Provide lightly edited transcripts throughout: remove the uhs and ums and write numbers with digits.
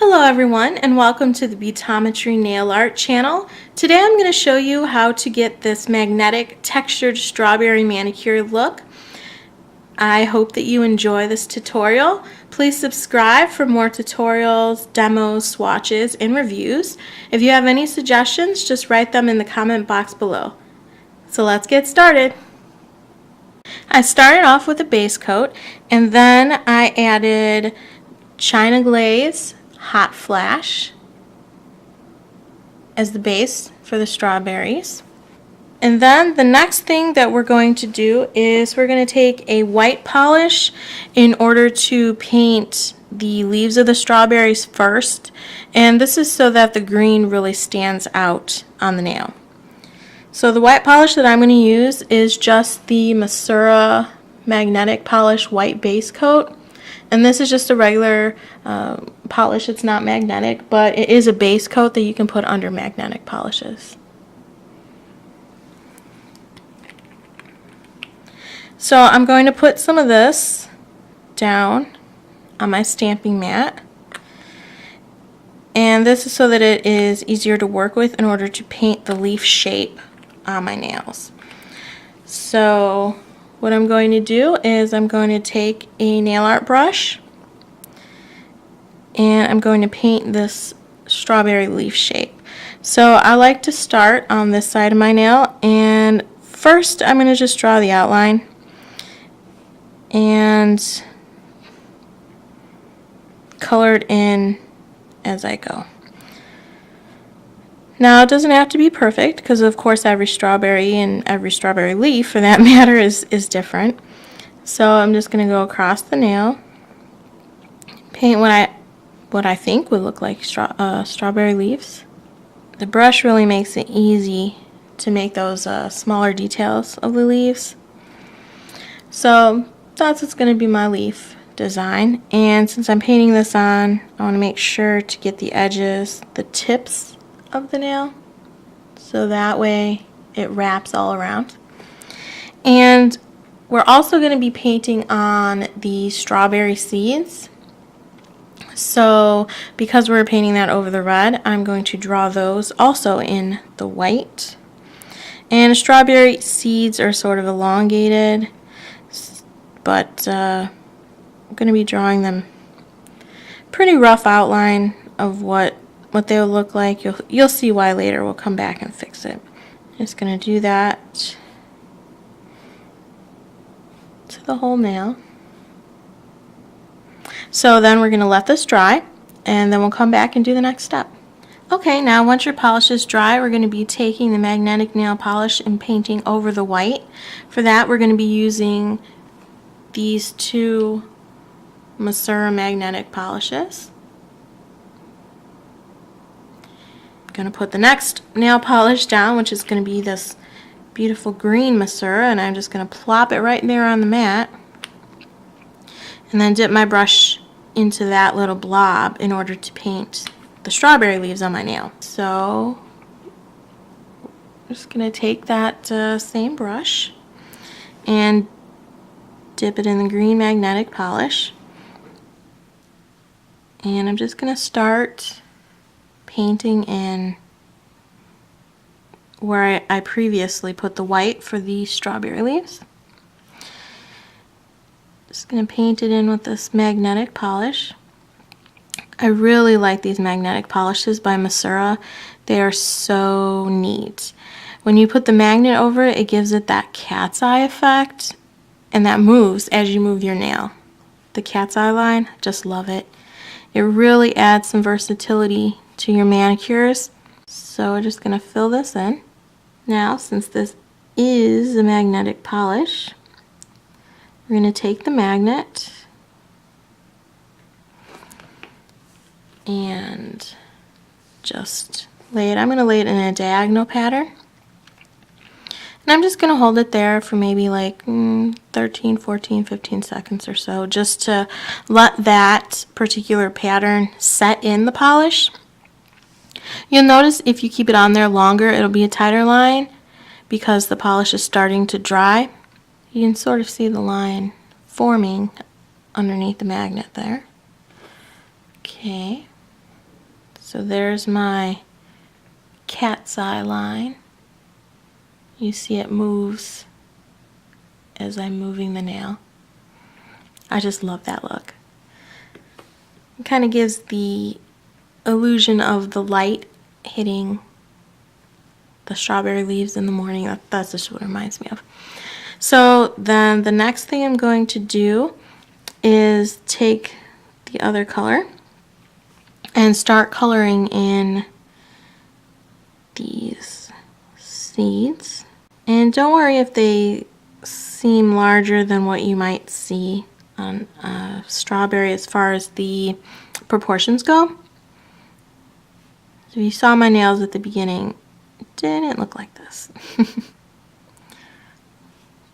Hello everyone, and welcome to the Beautometry nail art channel. Today I'm going to show you how to get this magnetic textured strawberry manicure look. I hope that you enjoy this tutorial. Please subscribe for more tutorials, demos, swatches, and reviews. If you have any suggestions, just write them in the comment box below. So let's get started. I started off with a base coat, and then I added China Glaze Hot Flash as the base for the strawberries. And then the next thing that we're going to do is we're going to take a white polish in order to paint the leaves of the strawberries first, and this is so that the green really stands out on the nail. So the white polish that I'm going to use is just the Masura Magnetic polish white base coat. And this is just a regular polish. It's not magnetic, but it is a base coat that you can put under magnetic polishes. So I'm going to put some of this down on my stamping mat. And this is so that it is easier to work with in order to paint the leaf shape on my nails. So what I'm going to do is I'm going to take a nail art brush and I'm going to paint this strawberry leaf shape. So I like to start on this side of my nail, and first I'm going to just draw the outline and color it in as I go. Now it doesn't have to be perfect because of course every strawberry and every strawberry leaf for that matter is different. So I'm just going to go across the nail, paint what I think would look like strawberry leaves. The brush really makes it easy to make those smaller details of the leaves. So that's what's going to be my leaf design, and since I'm painting this on, I want to make sure to get the edges, the tips of the nail, so that way it wraps all around. And we're also going to be painting on the strawberry seeds. So because we're painting that over the red, I'm going to draw those also in the white. And strawberry seeds are sort of elongated, but I'm going to be drawing them pretty rough outline of what they will look like. You'll see why later. We'll come back and fix it. Just going to do that to the whole nail. So then we're going to let this dry, and then we'll come back and do the next step. Okay, now once your polish is dry, we're going to be taking the magnetic nail polish and painting over the white. For that, we're going to be using these two Masura Magnetic polishes. Going to put the next nail polish down, which is going to be this beautiful green Masura, and I'm just going to plop it right there on the mat and then dip my brush into that little blob in order to paint the strawberry leaves on my nail. So I'm just going to take that same brush and dip it in the green magnetic polish, and I'm just going to start painting in where I previously put the white for the strawberry leaves. Just going to paint it in with this magnetic polish. I really like these magnetic polishes by Masura. They are so neat. When you put the magnet over it, it gives it that cat's eye effect, and that moves as you move your nail. The cat's eye line, just love it. It really adds some versatility to your manicures. So we're just going to fill this in. Now, since this is a magnetic polish, we're going to take the magnet and just lay it. I'm going to lay it in a diagonal pattern. And I'm just going to hold it there for maybe like 13, 14, 15 seconds or so, just to let that particular pattern set in the polish. You'll notice if you keep it on there longer, it'll be a tighter line because the polish is starting to dry. You can sort of see the line forming underneath the magnet there. Okay. So there's my cat's eye line. You see it moves as I'm moving the nail. I just love that look. It kind of gives the illusion of the light hitting the strawberry leaves in the morning. That's just what it reminds me of. So then the next thing I'm going to do is take the other color and start coloring in these seeds. And don't worry if they seem larger than what you might see on strawberry as far as the proportions go. So if you saw my nails at the beginning, it didn't look like this.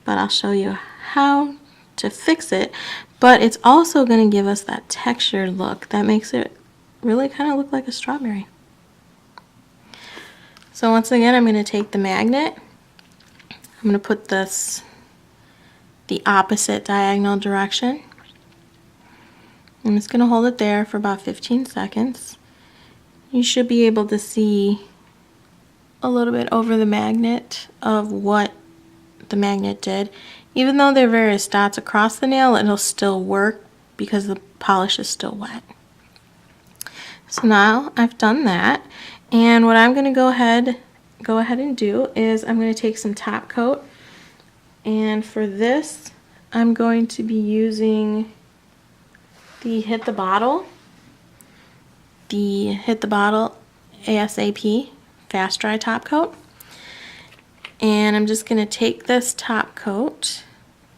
But I'll show you how to fix it. But it's also going to give us that textured look that makes it really kind of look like a strawberry. So once again, I'm going to take the magnet. I'm going to put this the opposite diagonal direction. I'm just going to hold it there for about 15 seconds. You should be able to see a little bit over the magnet of what the magnet did. Even though there are various dots across the nail, it'll still work because the polish is still wet. So now I've done that, and what I'm going to go ahead and do is I'm going to take some top coat, and for this I'm going to be using the Hit the Bottle ASAP Fast Dry Top Coat. And I'm just going to take this top coat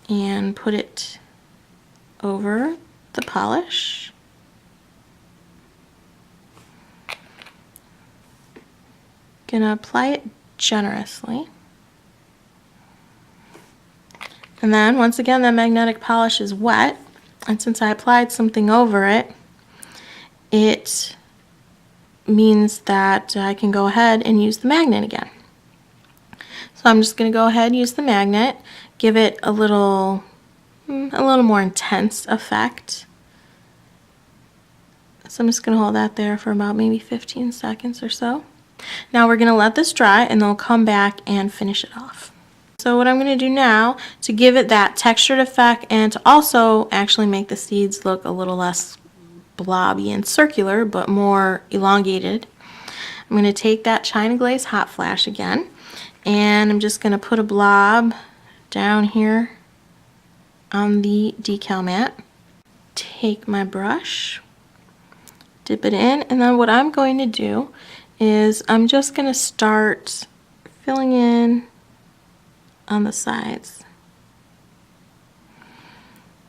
and put it over the polish. Gonna apply it generously. And then once again, the magnetic polish is wet, and since I applied something over it, it means that I can go ahead and use the magnet again. So I'm just going to go ahead and use the magnet, give it a little more intense effect. So I'm just going to hold that there for about maybe 15 seconds or so. Now we're going to let this dry, and then we'll come back and finish it off. So what I'm going to do now to give it that textured effect and to also actually make the seeds look a little less blobby and circular but more elongated, I'm going to take that China Glaze Hot Flash again, and I'm just going to put a blob down here on the decal mat. Take my brush, dip it in, and then what I'm going to do is I'm just going to start filling in on the sides.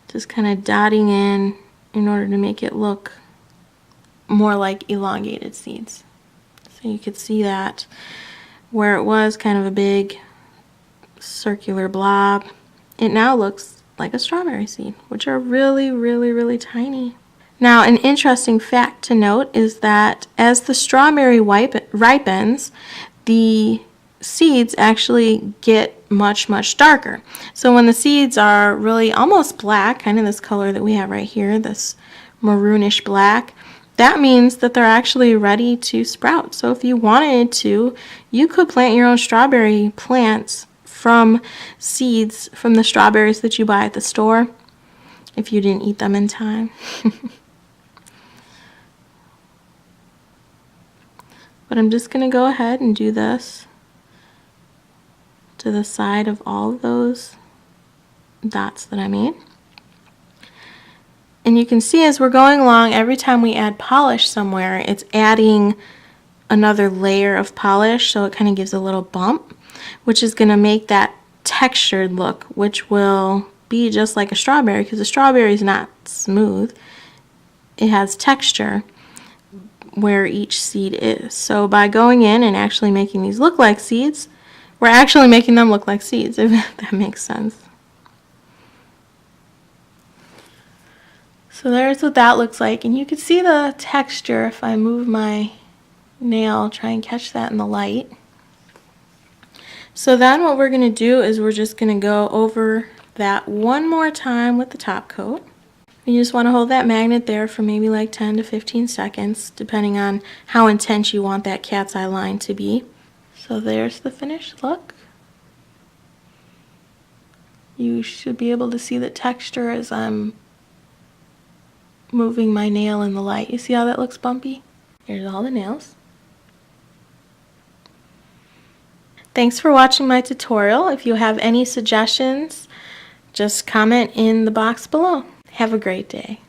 Just kind of dotting in order to make it look more like elongated seeds. So you could see that where it was kind of a big circular blob, it now looks like a strawberry seed, which are really, really, really tiny. Now, an interesting fact to note is that as the strawberry ripens, the seeds actually get much, much darker. So when the seeds are really almost black, kind of this color that we have right here, this maroonish black, that means that they're actually ready to sprout. So if you wanted to, you could plant your own strawberry plants from seeds from the strawberries that you buy at the store if you didn't eat them in time. But I'm just going to go ahead and do this to the side of all of those dots that I made. And you can see as we're going along, every time we add polish somewhere, it's adding another layer of polish, so it kind of gives a little bump, which is going to make that textured look, which will be just like a strawberry, because a strawberry is not smooth. It has texture where each seed is. So by going in and actually making these look like seeds, we're actually making them look like seeds, if that makes sense. So there's what that looks like, and you can see the texture if I move my nail, try and catch that in the light. So then what we're going to do is we're just going to go over that one more time with the top coat. You just want to hold that magnet there for maybe like 10 to 15 seconds, depending on how intense you want that cat's eye line to be. So there's the finished look. You should be able to see the texture as I'm moving my nail in the light. You see how that looks bumpy? Here's all the nails. Thanks for watching my tutorial. If you have any suggestions, just comment in the box below. Have a great day.